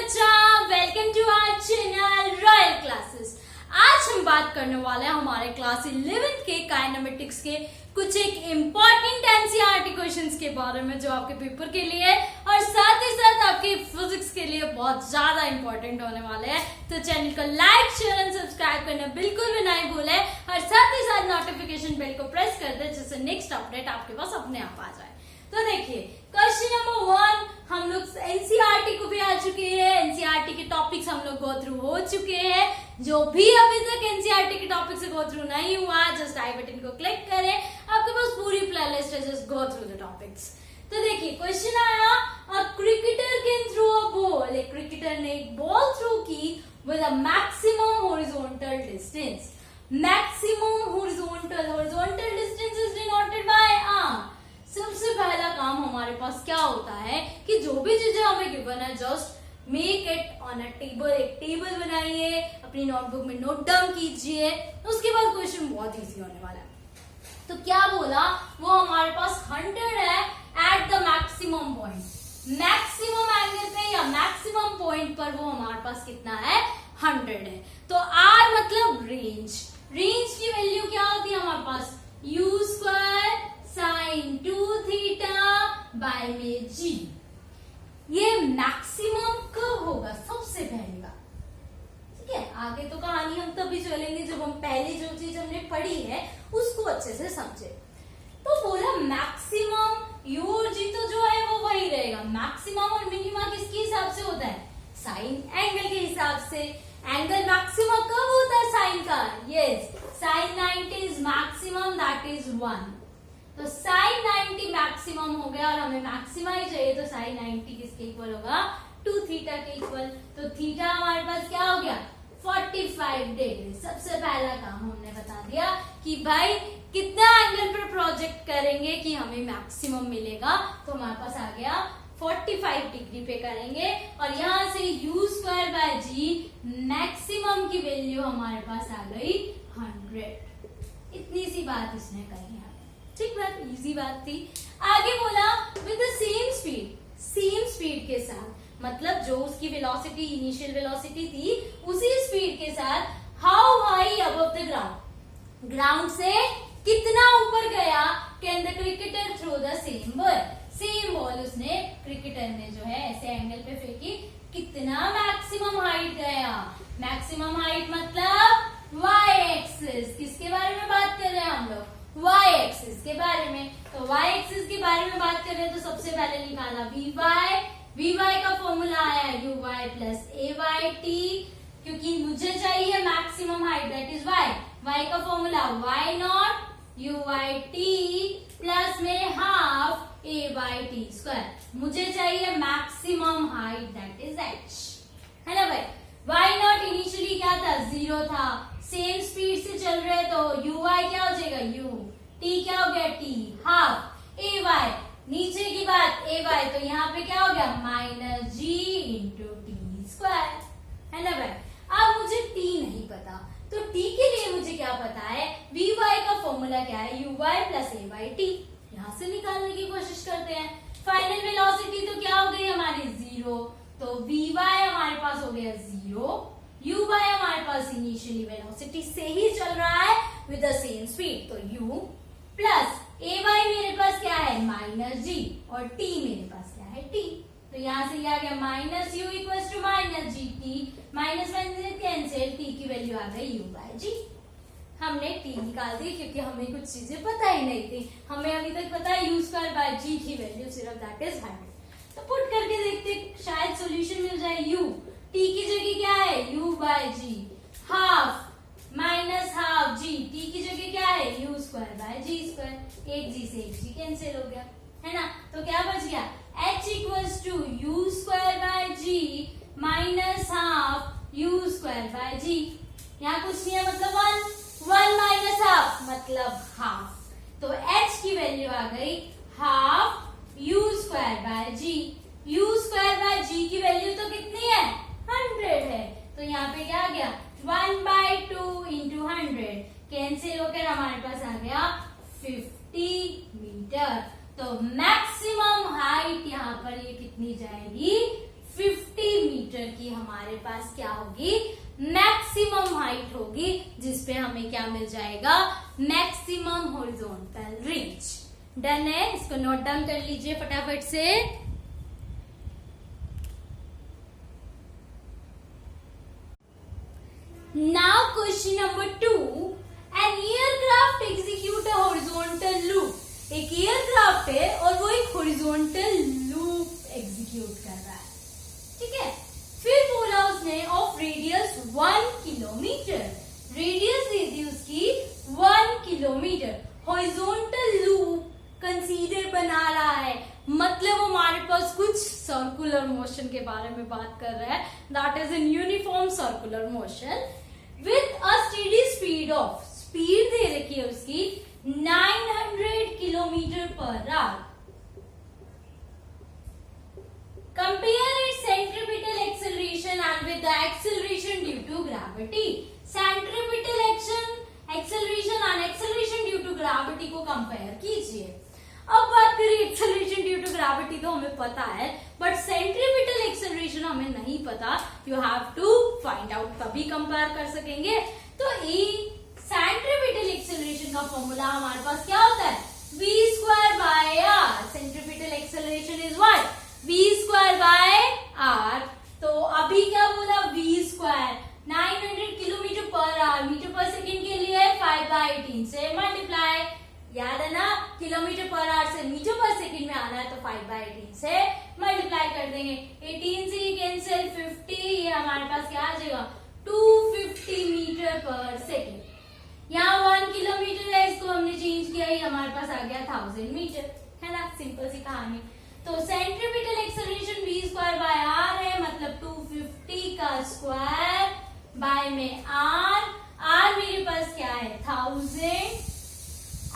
बच्चा, welcome to our channel Royal Classes. आज हम बात करने वाले हैं हमारे क्लास 11 के काइनेमेटिक्स के कुछ एक इम्पोर्टेंट एनसीईआरटी क्वेश्चंस के बारे में जो आपके पेपर के लिए और साथ ही साथ आपके फिजिक्स के लिए बहुत ज्यादा इम्पोर्टेंट होने वाले हैं। तो चैनल को लाइक शेयर एंड सब्सक्राइब करना बिल्कुल भी नहीं भूले और साथ ही साथ नोटिफिकेशन बेल को प्रेस कर दे जिससे नेक्स्ट अपडेट आपके पास अपने आप आ जाए। तो देखिए क्वेश्चन नंबर 1, हम लोग एनसीईआरटी को भी आ चुके हैं। एनसीईआरटी के टॉपिक्स हम लोग गो थ्रू हो चुके हैं। जो भी अभी तक एनसीईआरटी के टॉपिक से गो थ्रू नहीं हुआ, जस्ट आई बटन को क्लिक करें, आपके पास पूरी प्लेलिस्ट है, just go through the topics. तो देखिए क्वेश्चन आया, a cricketer can throw a ball. एक क्रिकेटर ने एक बॉल थ्रो की with a maximum horizontal distance. Maximum horizontal distance is denoted by R m. सबसे पहला काम हमारे पास क्या होता है कि जो भी चीजें हमें गिवन है just make it on a table. एक टेबल बनाइए, अपनी नोटबुक में नोट डाउन कीजिए, उसके बाद क्वेश्चन बहुत इजी होने वाला है। तो क्या बोला, वो हमारे पास 100 है at the maximum point. Maximum angle पे या मैक्सिमम पॉइंट पर वो हमारे पास कितना है, 100 है। तो आर मतलब रेंज। रेंज की वैल्यू क्या होती है हमारे पास, U square sine 2 theta by में जी। ये मैक्सिमम कब होगा, सबसे पहले का, ठीक है। आगे तो कहानी हम तभी चलेंगे जब हम पहले जो चीज हमने पढ़ी है उसको अच्छे से समझे। तो बोला मैक्सिमम, यू और जी तो जो है वो वही रहेगा। मैक्सिमम और मिनिमा किसके हिसाब से होता है, साइन एंगल के हिसाब से। एंगल मैक्सिमम कब होता है साइन का, yes, sine 90 is maximum, that is 1। तो साइन 90 मैक्सिमम हो गया और हमें मैक्सिमा ही चाहिए, तो साइन 90 किसके इक्वल होगा, 2 थीटा के इक्वल। तो थीटा हमारे पास क्या हो गया, 45 डिग्री। सबसे पहला काम हमने बता दिया कि भाई कितना एंगल पर प्रोजेक्ट करेंगे कि हमें मैक्सिमम मिलेगा। तो हमारे पास आ गया 45 डिग्री पे करेंगे और यहाँ से u square by G maximum की वैल्यू हमारे पास आ गई 100। इतनी सी बात इसने कही है, ठीक बात, इजी बात थी। आगे बोला विद द सेम स्पीड के साथ, मतलब जो उसकी वेलोसिटी इनिशियल वेलोसिटी थी उसी स्पीड के साथ how high above the ground, ground से कितना ऊपर गया, can the cricketer throw the same ball. Same ball उसने, क्रिकेटर ने जो है ऐसे एंगल पे फेंकी, कितना मैक्सिमम हाइट गया। मैक्सिमम हाइट मतलब वाई एक्सिस। किसके बारे में बात कर रहे हैं हम लोग, y एक्सिस के बारे में। तो y एक्सिस के बारे में बात कर रहे हैं तो सबसे पहले निकाला vy का फॉर्मूला आया uy प्लस ay_t, क्योंकि मुझे चाहिए maximum height that is y का formula y not uy_t plus में हाफ ay_t स्क्वायर। मुझे चाहिए maximum height that is h, है ना भाई। y नॉट इनिशियली क्या था, 0 था। सेम स्पीड से चल रहे तो uy क्या हो जाएगा, u, t क्या हो गया, t, हाफ ay, नीचे की बात ay, तो यहाँ पे क्या हो गया, माइनस जी इंटू टी स्क्वायर, है ना भाई। अब मुझे t नहीं पता, तो t के लिए मुझे क्या पता है, vy का फॉर्मूला क्या है, uy प्लस ay_t। यहाँ से निकालने की कोशिश करते हैं। फाइनल वेलोसिटी तो क्या हो गई हमारी, 0, तो vy हमारे पास हो गया 0, u बाय हमारे पास इनिशियली वेलोसिटी से ही चल रहा है विद द सेम स्पीड, तो u प्लस a बाय मेरे पास क्या है, माइनस जी, और t मेरे पास क्या है, t। तो यहाँ से आ गया minus u equals to minus G T, minus cancel, t की वैल्यू आ गई u बाय जी। हमने t निकाल दी क्योंकि हमें कुछ चीजें पता ही नहीं थी। हमें अभी तक पता है u स्क्वायर बाय जी की वैल्यू सिर्फ दैट इज 100। तो पुट करके देखते शायद सोल्यूशन मिल जाए। u t की जगह क्या है, u by G, half minus half G, t की जगह क्या है, u square by G square. एक जी से एक जी कैंसिल हो गया, है ना। तो क्या बच गया, h equals to u square by G minus half u square by G. यहाँ कुछ नहीं है मतलब 1 माइनस हाफ मतलब हाफ, तो h की वैल्यू आ गई half u square by G. u square by G की वैल्यू तो कितनी है, 100 है। तो यहाँ पे क्या आ गया, 1/2 इंटू 100 कैंसिल होकर हमारे पास आ गया 50 मीटर। तो मैक्सिमम हाइट यहाँ पर ये कितनी जाएगी, 50 मीटर की हमारे पास क्या होगी, मैक्सिमम हाइट होगी, जिसपे हमें क्या मिल जाएगा, मैक्सिमम हॉरिजॉन्टल रेंज। डन है, इसको नोट डाउन कर लीजिए फटाफट से। Now question number 2, an aircraft execute a horizontal loop. एक एयरक्राफ्ट है और वो एक हॉरिजॉन्टल लूप एग्जीक्यूट कर रहा है, ठीक है। फिर बोला उसने ऑफ रेडियस 1 किलोमीटर, रेडियस दे दी उसकी 1 किलोमीटर, हॉरिजॉन्टल लूप कंसीडर बना रहा है, मतलब हमारे पास कुछ सर्कुलर मोशन के बारे में बात कर रहा है, that is an uniform circular motion with a steady speed of, speed दे रखी है उसकी 900 kilometre per hour. Compare its centripetal acceleration and with the acceleration due to gravity. Centripetal acceleration and acceleration due to gravity को compare कीजिए। अब बात करें acceleration due to gravity तो हमें पता है, बट सेंट्रीपिटल एक्सेलरेशन हमें नहीं पता। You have to find out, तभी कंपेयर कर सकेंगे। तो सेंट्रीपिटल एक्सेलरेशन का फॉर्मूला हमारे पास क्या होता है, v square by R. Centripetal acceleration is what, v square by R. तो अभी क्या बोला, v square 900 kilometre per hour, metre per second के लिए 5/18 से मल्टीप्लाई, याद है ना, किलोमीटर पर आवर से मीटर पर सेकंड में आना है तो 5/18 से मल्टीप्लाई कर देंगे। 18 से कैंसिल, 50, ये हमारे पास क्या आ जाएगा, 250 मीटर पर सेकंड। यहाँ 1 किलोमीटर है, इसको हमने चेंज किया, ये हमारे पास आ गया 1000 मीटर, है ना, सिंपल सी कहानी। तो centripetal acceleration v square by R है, मतलब 250 का स्क्वायर बाय में आर मेरे पास क्या है 1000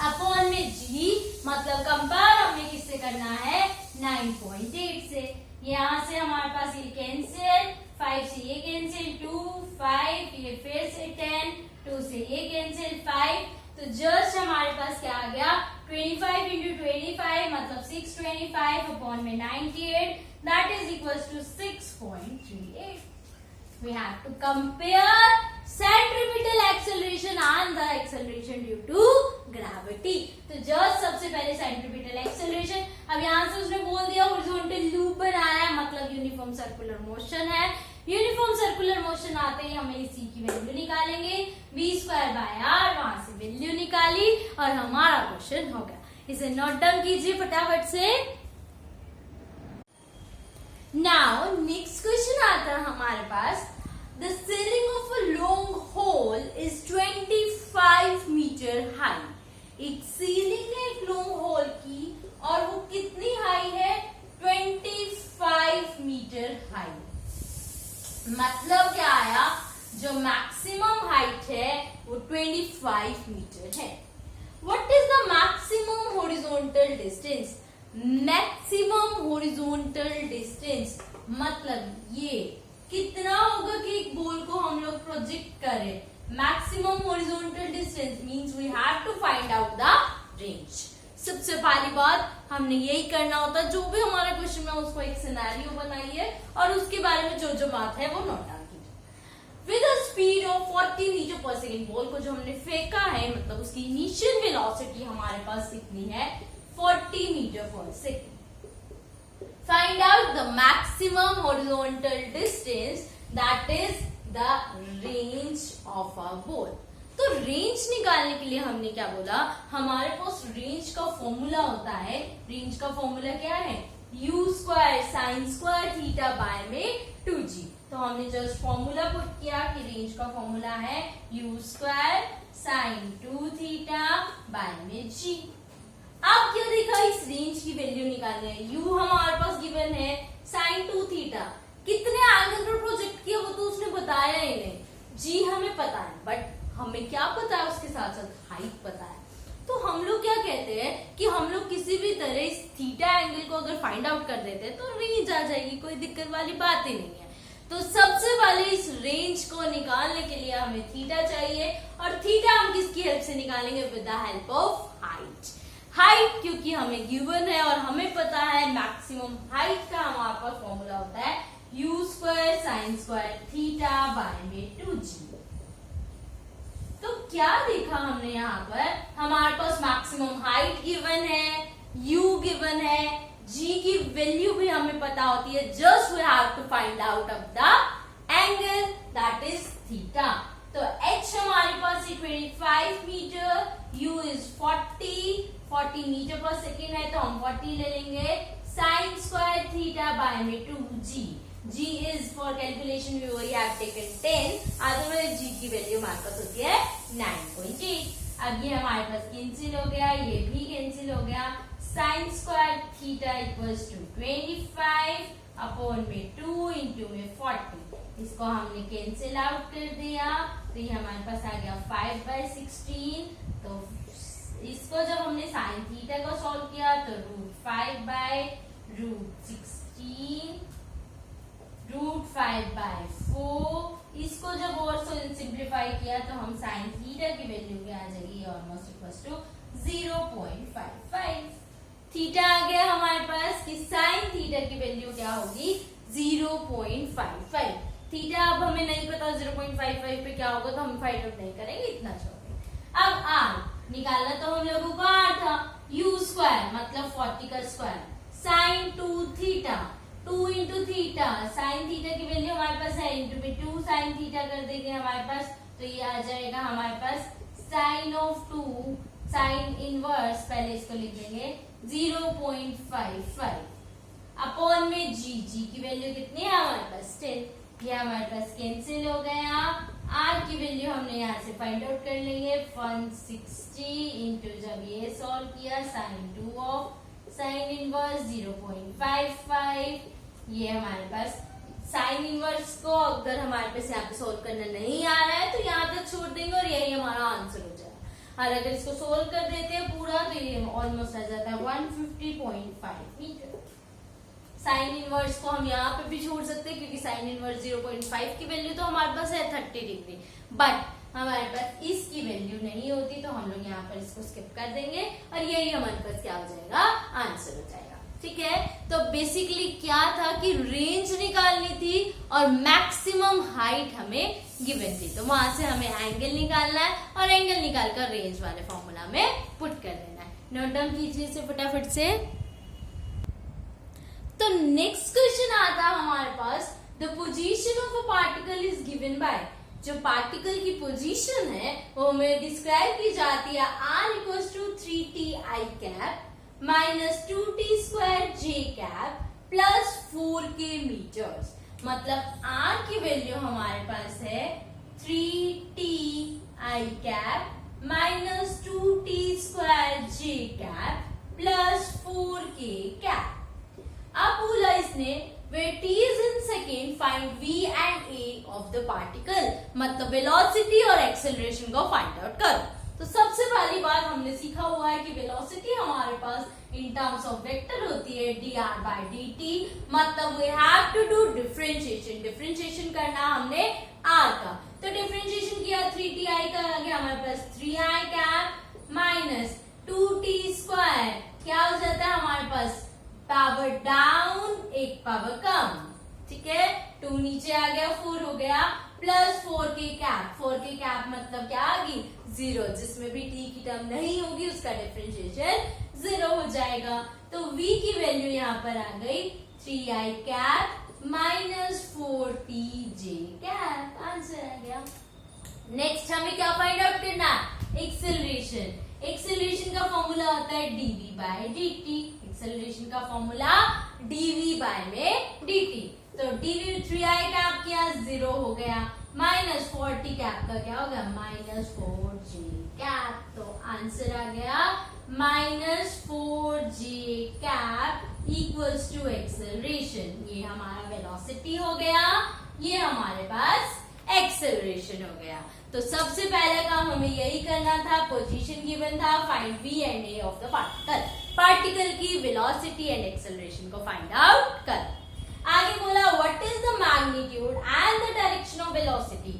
अपॉन में g, मतलब कंपेयर हमें किससे करना है, 9.8 से। यहाँ से हमारे पास ये कैंसिल, 5 से ये कैंसिल, 2 5, ये फिर से 10, 2 से ये कैंसिल 5, तो जस्ट हमारे पास क्या आ गया, 25 इंटू 25 मतलब 625 अपॉन में 98, that is equal to 6.38। We have to compare centripetal acceleration and the acceleration due to gravity. तो जस्ट सबसे पहले centripetal acceleration, अब यहाँ से उसने बोल दिया horizontal loop बनाया है, मतलब यूनिफॉर्म सर्कुलर मोशन है। यूनिफॉर्म सर्कुलर मोशन आते ही हमें इसी की वैल्यू निकालेंगे, v स्क्वायर बाय आर, वहां से वैल्यू निकाली और हमारा क्वेश्चन हो गया। इसे नोट डाउन कीजिए फटाफट से। नाउ नेक्स्ट क्वेश्चन आता है हमारे पास, the ceiling of a long hole is 25 meter high। एक सीलिंग है एक लॉन्ग होल की और वो कितनी हाई है, 25 मीटर हाई। मतलब क्या आया, जो मैक्सिमम हाइट है वो 25 मीटर है। What is the maximum horizontal distance, maximum horizontal distance मतलब ये कितना होगा कि एक बॉल को हम लोग प्रोजेक्ट करें। Maximum horizontal distance means we have to find out the range. सबसे पहली बात हमने यही करना होता है, जो भी हमारा क्वेश्चन है उसको एक सिनेरियो बनाइए और उसके बारे में जो जो बात है वो नोट डाउन कीजिए। With a speed of 40 metre per second, ball को जो हमने फेंका है मतलब उसकी इनिशियल वेलोसिटी हमारे पास कितनी है, 40 metre per second. Find out the maximum horizontal distance, that is the range of a ball। तो रेंज निकालने के लिए हमने क्या बोला, हमारे पास रेंज का फॉर्मूला होता है। रेंज का फॉर्मूला क्या है, u square sign square theta by में 2g। तो हमने जस्ट फॉर्मूला पुट किया कि रेंज का फॉर्मूला है u square sine 2 theta by में g। अब क्या देखा, इस रेंज की वैल्यू निकालनी है। u हमारे पास गिवन है साइन 2 थीटा, कितने एंगल पर प्रोजेक्ट किया वो तो उसने बताया ही नहीं। g हमें पता है, बट हमें क्या पता है, उसके साथ साथ हाइट पता है। तो हम लोग क्या कहते हैं कि हम लोग किसी भी तरह इस थीटा एंगल को अगर फाइंड आउट कर देते हैं तो रेंज आ जाएगी, कोई दिक्कत वाली बात ही नहीं है। तो सबसे पहले इस रेंज को निकालने के लिए हमें थीटा चाहिए, और थीटा हम किसकी हेल्प से निकालेंगे, with the help of height. Height क्योंकि हमें गिवन है और हमें पता है मैक्सिमम हाइट का हमारे पास फॉर्मूला होता है u square sine sine square theta by में 2g। तो क्या देखा हमने यहाँ पर, हमारे पास मैक्सिमम हाइट गिवन है, u गिवन है, g की वैल्यू भी हमें पता होती है, just we have to find out of the angle that is theta. तो h हमारे पास 25 metre, u is 40 metre per second है, तो हम 40 ले लेंगे। साइन स्क्वायर थीटा बाय में 2g, g is for calculation we already have taken 10, otherwise g की वैल्यू हमारे पास होती है 9.8। अब ये हमारे पास कैंसिल हो गया, ये भी कैंसिल हो गया। Sine square theta equals to 25 upon में 2 इंटू में 40, इसको हमने कैंसिल आउट कर दिया, तो ये हमारे पास आ गया 5/16। तो इसको जब हमने साइन थीटा को सॉल्व किया तो √5/√16 √5/4, इसको जब और सिंप्लीफाई किया तो हम साइन थीटा की वैल्यू क्या आ जाएगी, ऑलमोस्ट इक्वल्स टू 0.55। थीटा आ गया हमारे पास कि साइन थीटा की वैल्यू क्या होगी 0.55। थीटा अब हमें नहीं पता 0.55 पे क्या होगा, तो हम फाइंड आउट नहीं करेंगे, इतना छोड़। अब आर निकालना तो हम लोगों को आर था, u स्क्वायर मतलब 40 का square, sine 2 theta, 2 into theta, sine theta की वैल्यू हमारे पास है इंटू में 2 साइन थीटा कर देंगे हमारे पास, तो ये आ जाएगा हमारे पास साइन ऑफ 2 साइन इनवर्स, पहले इसको लिख देंगे 0.55 अपॉन में जी की वैल्यू कितनी है हमारे पास 10, ये हमारे पास कैंसिल हो गया। आर की वैल्यू हमने यहाँ से फाइंड आउट कर लेंगे 160 इंटू जब ये सॉल्व किया साइन 2 ऑफ साइन इनवर्स 0.55, ये हमारे पास साइन इनवर्स को अगर हमारे पास यहाँ पे सोल्व करना नहीं आ रहा है तो यहाँ तक छोड़ देंगे और यही हमारा आंसर हो जाएगा। और अगर इसको सोल्व कर देते हैं पूरा तो ये ऑलमोस्ट आ जाता है 150.5 मीटर। साइन इनवर्स को हम यहाँ पे भी छोड़ सकते हैं क्योंकि साइन इनवर्स 0.5 की वैल्यू तो हमारे पास है 30 डिग्री, बट हमारे पास इसकी वैल्यू नहीं होती तो हम लोग यहाँ पर इसको स्किप कर देंगे और यही हमारे पास क्या हो जाएगा, आंसर हो जाएगा। ठीक है, तो बेसिकली क्या था कि रेंज निकालनी थी और मैक्सिमम हाइट हमें गिवन थी, तो वहां से हमें एंगल निकालना है और एंगल निकालकर रेंज वाले फॉर्मूला में पुट कर देना है। नोट डाउन कीजिए इसे फटाफट से। तो नेक्स्ट क्वेश्चन आता है हमारे पास, the position of a particle is given by, जो पार्टिकल की पोजीशन है वो हमें डिस्क्राइब की जाती है r equals to 3t i cap minus 2t square j cap plus 4k metres. मतलब r की वैल्यू हमारे पास है 3t i cap minus 2t square j cap plus 4k cap. अब बोला इसने where t is in second find v and a of the particle, मतलब velocity और एक्सेलरेशन को फाइंड आउट करो। तो सबसे पहली बात हमने सीखा हुआ है कि वेलोसिटी हमारे पास इन टर्म्स ऑफ वेक्टर होती है dr by dt, मतलब we have to do differentiation. Differentiation करना हमने r का, तो डिफरेंशिएशन किया 3ti का आ गया हमारे पास 3i cap minus 2t square, क्या हो जाता है हमारे पास पावर डाउन एक पावर कम, ठीक है, 2 नीचे आ गया 4 हो गया plus 4k cap, 4k cap मतलब क्या आ गई 0, जिसमें भी t की टर्म नहीं होगी उसका डिफरेंशिएशन 0 हो जाएगा। तो v की वैल्यू यहाँ पर आ गई 3i cap minus 4tj cap, answer आ गया। नेक्स्ट हमें क्या फाइंड आउट करना है, एक्सेलरेशन। एक्सेलरेशन का फॉर्मूला होता है dv बाय dt, एक्सेलरेशन का फॉर्मूला dv बाय में dt, तो dv 3i कैप किया 0 हो गया माइनस 4t कैप का क्या हो गया माइनस 4j कैप, तो आंसर आ गया minus 4j cap equals to acceleration. ये हमारा वेलोसिटी हो गया, ये हमारे पास एक्सेलरेशन हो गया। तो सबसे पहला काम हमें यही करना था, पोजीशन गिवन था, find v and a of the particle, particle की वेलोसिटी एंड एक्सेलरेशन को फाइंड आउट कर। आगे बोला what is the magnitude and the direction of velocity.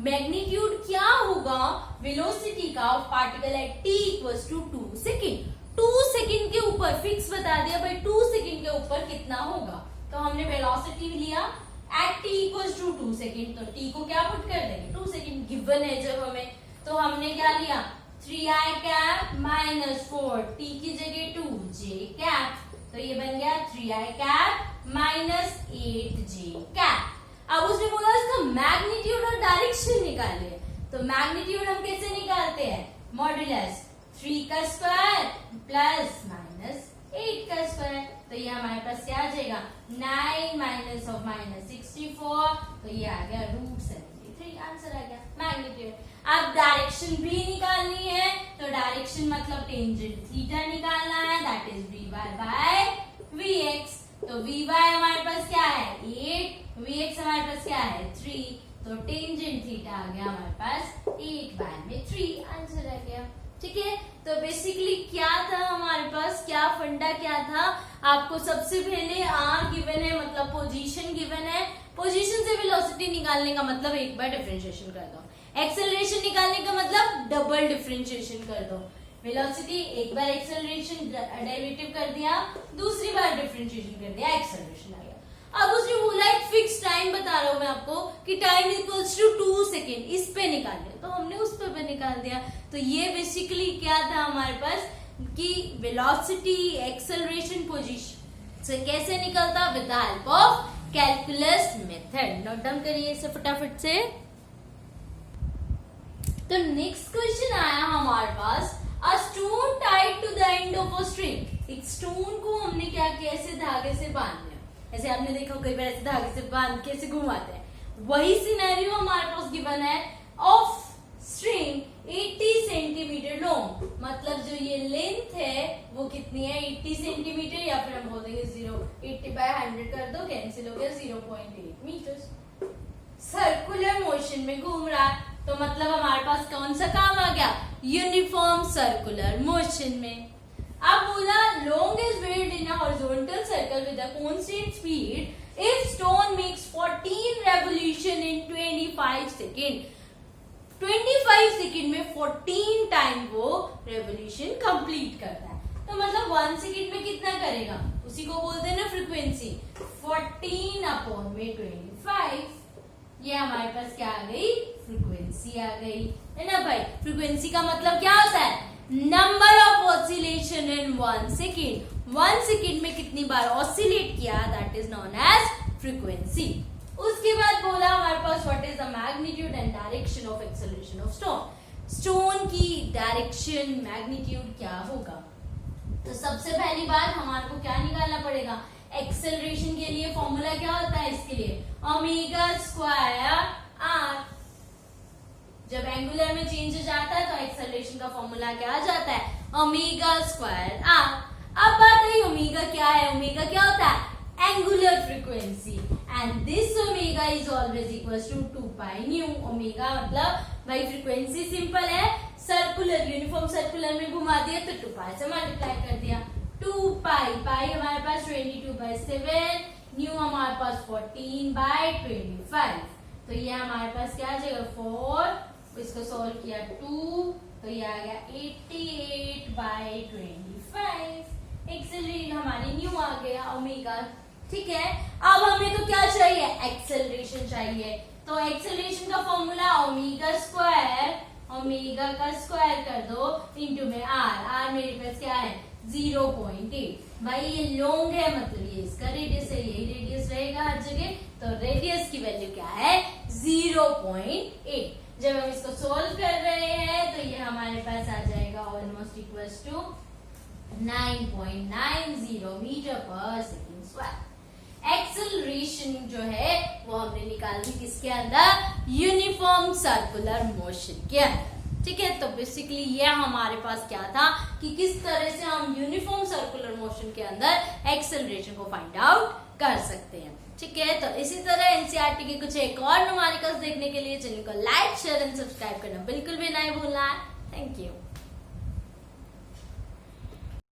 Magnitude क्या होगा वेलोसिटी का of particle at t equals to 2 second. 2 second के ऊपर फिक्स बता दिया भाई 2 सेकेंड के ऊपर कितना होगा, तो हमने वेलोसिटी लिया at t t equals to 2 second, तो t को क्या पुट कर देंगे 2 सेकेंड गिवन है जब हमें, तो हमने क्या लिया 3i कैप माइनस 4, t की जगह 2j कैप, तो ये बन गया 3i cap minus 8j cap. अब उसने बोला इसका मैग्नीट्यूड और डायरेक्शन निकालिए, तो मैग्नीट्यूड हम कैसे निकालते हैं, मॉड्यूलस 3 का स्क्वायर प्लस माइनस 8 का स्क्वायर, तो ये हमारे पास क्या आ जाएगा 9 माइनस ऑफ माइनस 64, तो ये आ गया √73, आंसर आ गया मैग्नीट्यूड। अब डायरेक्शन भी निकालनी है, तो डायरेक्शन मतलब टेंजेंट थीटा निकालना है, that is vy by vx, तो vy हमारे पास क्या है 8, vx हमारे पास क्या है 3, तो टेंजेंट थीटा आ गया हमारे पास 8 बाय में 3, आंसर आ गया। ठीक है, तो बेसिकली क्या था हमारे पास, क्या फंडा क्या था, आपको सबसे पहले r गिवन है मतलब पोजीशन गिवन है, पोजीशन से वेलोसिटी निकालने का मतलब एक बार डिफरेंशिएशन कर दो, एक्सेलरेशन निकालने का मतलब डबल डिफरेंशिएशन कर दो, वेलोसिटी एक बार एक्सेलरेशन डेरिवेटिव कर दिया, दूसरी बार डिफरेंशिएशन कर दिया, एक्सेलरेशन आ गया। अब उसने बोला एक फिक्स टाइम बता रहा हूं मैं आपको कि टाइम इक्वल्स टू 2 सेकेंड, इस पे निकाल दिया, तो हमने उस पे निकाल दिया। तो ये बेसिकली क्या था हमारे पास कि वेलोसिटी एक्सेलरेशन पोजीशन से कैसे निकलता with the help of calculus method. Note down करिए इसे फटाफट से। तो नेक्स्ट क्वेश्चन आया हमारे पास, a stone tied to the end of a string, एक स्टोन को हमने क्या किया ऐसे धागे से बांध लिया, ऐसे आपने देखा कई बार ऐसे धागे से बांध के ऐसे घुमाते हैं, वही सिनेरियो हमारे पास गिवन है ऑफ स्ट्रिंग 80 सेंटीमीटर लॉन्ग, मतलब जो ये लेंथ है वो कितनी है 80 सेंटीमीटर, या फिर हम बोल देंगे 80 बाय 100 कर दो, कैंसिल हो गया 0.8 मीटर, सर्कुलर मोशन में घूम रहा है, तो मतलब हमारे पास कौन सा काम आ गया यूनिफॉर्म सर्कुलर मोशन में। अब बोला long is waved in a horizontal circle with a constant speed if stone makes 14 revolution in 25 second, 25 second में 14 टाइम वो रेवोल्यूशन कंप्लीट करता है, तो मतलब 1 सेकेंड में कितना करेगा, उसी को बोलते हैं ना फ्रीक्वेंसी, 14 अपॉन में 25, ये हमारे पास क्या आ गई फ्रीक्वेंसी आ गई, है ना भाई। फ्रीक्वेंसी का मतलब क्या होता है number of oscillation in 1 second, 1 second में कितनी बार ऑसिलेट किया, that is known as frequency. उसके बाद बोला हमारे पास what is the magnitude and direction of acceleration of stone, stone की डायरेक्शन मैग्नीट्यूड क्या होगा। तो सबसे पहली बात हमारे को क्या निकालना पड़ेगा, एक्सेलरेशन के लिए फॉर्मूला क्या होता है इसके लिए ओमेगा स्क्वायर आर, जब एंगुलर में चेंज जाता है तो एक्सेलरेशन का फॉर्मूला क्या आ जाता है ओमेगा स्क्वायर आर। अब बात है ओमेगा क्या है, ओमेगा क्या होता है angular frequency, and this omega is always equals to 2 pi nu. Omega मतलब भाई फ्रीक्वेंसी सिंपल है, सर्कुलर यूनिफॉर्म सर्कुलर में घुमा दिया तो 2 पाई से मल्टीप्लाई कर दिया, 2 पाई, पाई हमारे पास 22/7, न्यू हमारे पास 14/25, तो ये हमारे पास क्या आ जाएगा 4, इसको सॉल्व किया 2, तो ये आ गया 88/25, एक्सेलरेशन हमारी न्यू आ गया ओमेगा। ठीक है, अब हमें तो क्या चाहिए एक्सेलरेशन चाहिए, तो एक्सेलरेशन का फॉर्मूला ओमेगा स्क्वायर, ओमेगा का स्क्वायर कर दो इंटू में आर, आर मेरे पास क्या है 0.8, भाई ये लॉन्ग है मतलब ये इसका रेडियस है, यही रेडियस रहेगा हर जगह, तो रेडियस की वैल्यू क्या है 0.8। जब हम इसको सोल्व कर रहे हैं तो ये हमारे पास आ जाएगा almost equals to 9.90 metre per second square. Acceleration जो है वो हमने निकाल दी किसके अंदर यूनिफॉर्म सर्कुलर मोशन के अंदर। ठीक है, तो बेसिकली ये हमारे पास क्या था कि किस तरह से हम यूनिफॉर्म सर्कुलर मोशन के अंदर एक्सेलरेशन को फाइंड आउट कर सकते हैं। ठीक है, तो इसी तरह एनसीईआरटी के कुछ एक और न्यूमेरिकल्स देखने के लिए चैनल को लाइक शेयर एंड सब्सक्राइब करना बिल्कुल भी नहीं भूलना है। Thank you.